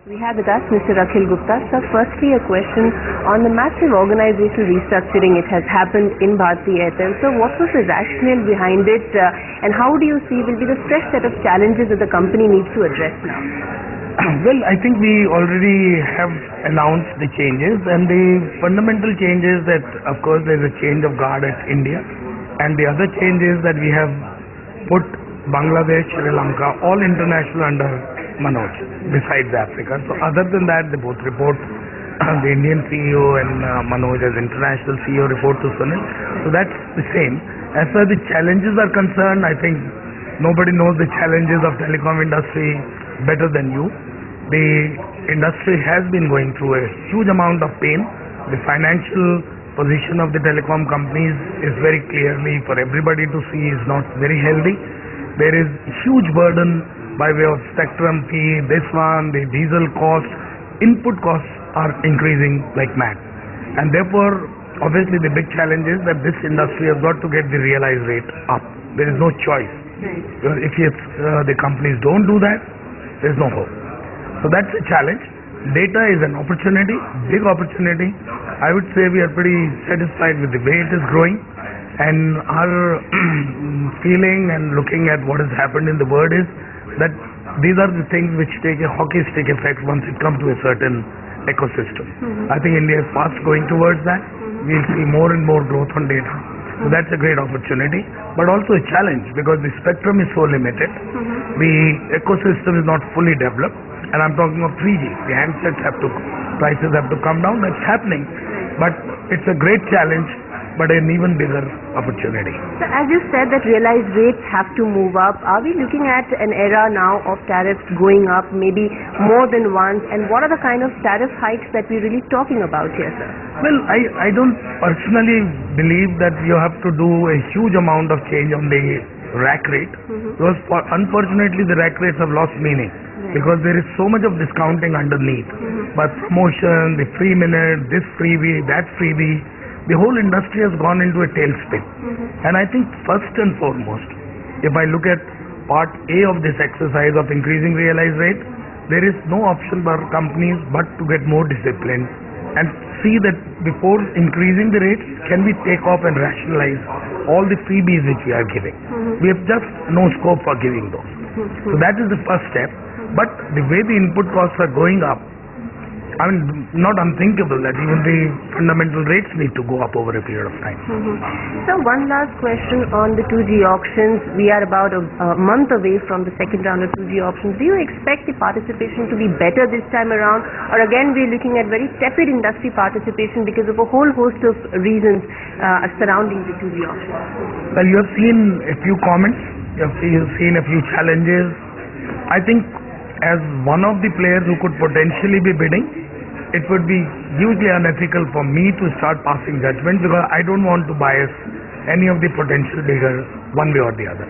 We have with us Mr. Akhil Gupta. Sir, firstly a question on the massive organizational restructuring it has happened in Bharti Airtel. So what was the rationale behind it and how do you see will be the fresh set of challenges that the company needs to address now? Well, I think we already have announced the changes, and the fundamental change is that of course there is a change of guard at India, and the other change is that we have put Bangladesh, Sri Lanka, all international under Manoj, besides Africa. So other than that, they both report, the Indian CEO and Manoj as international CEO report to Sunil. So that's the same. As far as the challenges are concerned, I think nobody knows the challenges of telecom industry better than you. The industry has been going through a huge amount of pain. The financial position of the telecom companies is very clearly for everybody to see is not very healthy. There is huge burden by way of spectrum fee, this one, the diesel cost, input costs are increasing like mad. And therefore, obviously the big challenge is that this industry has got to get the realized rate up. There is no choice. Because if the companies don't do that, there is no hope. So that's a challenge. Data is an opportunity, big opportunity. I would say we are pretty satisfied with the way it is growing. And our feeling and looking at what has happened in the world is that these are the things which take a hockey stick effect once it comes to a certain ecosystem. I think India is fast going towards that. We'll see more and more growth on data. So that's a great opportunity, but also a challenge because the spectrum is so limited. The ecosystem is not fully developed, and I'm talking of 3G. The handsets prices have to come down. That's happening, but it's a great challenge, but an even bigger opportunity. So as you said that realized rates have to move up, are we looking at an era now of tariffs going up maybe more than once, and what are the kind of tariff hikes that we're really talking about here, sir? Well, I don't personally believe that you have to do a huge amount of change on the rack rate because unfortunately the rack rates have lost meaning because there is so much of discounting underneath. But promotion, the free minute, this freebie, that freebie, the whole industry has gone into a tailspin. And I think first and foremost, if I look at part A of this exercise of increasing realized rate, there is no option for companies but to get more disciplined and see that before increasing the rates, can we take off and rationalize all the freebies which we are giving. We have just no scope for giving those. So that is the first step. But the way the input costs are going up, I mean, not unthinkable that even the fundamental rates need to go up over a period of time. So one last question on the 2G auctions. We are about a month away from the second round of 2G auctions. Do you expect the participation to be better this time around, or again we're looking at very tepid industry participation because of a whole host of reasons surrounding the 2G auctions? Well, you have seen a few comments, you have seen a few challenges. I think as one of the players who could potentially be bidding, it would be hugely unethical for me to start passing judgment because I don't want to bias any of the potential bidders one way or the other.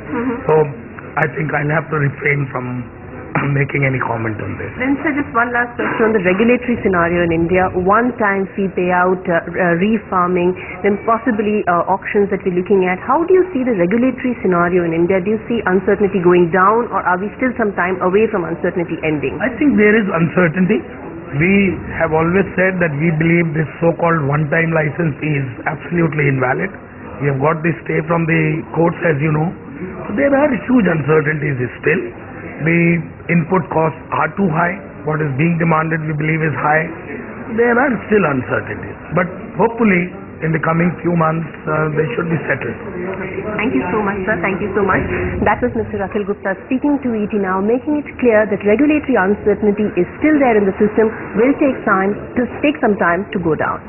So I think I'll have to refrain from making any comment on this. Then sir, just one last question on the regulatory scenario in India. One-time fee payout, refarming, then possibly auctions that we're looking at. How do you see the regulatory scenario in India? Do you see uncertainty going down, or are we still some time away from uncertainty ending? I think there is uncertainty. We have always said that we believe this so-called one-time license fee is absolutely invalid. We have got this stay from the courts, as you know. So there are huge uncertainties still. The input costs are too high. What is being demanded, we believe, is high. There are still uncertainties. But hopefully, in the coming few months, they should be settled. Thank you so much, sir. Thank you so much. That was Mr. Akhil Gupta speaking to ET Now, making it clear that regulatory uncertainty is still there in the system, will take some time to go down.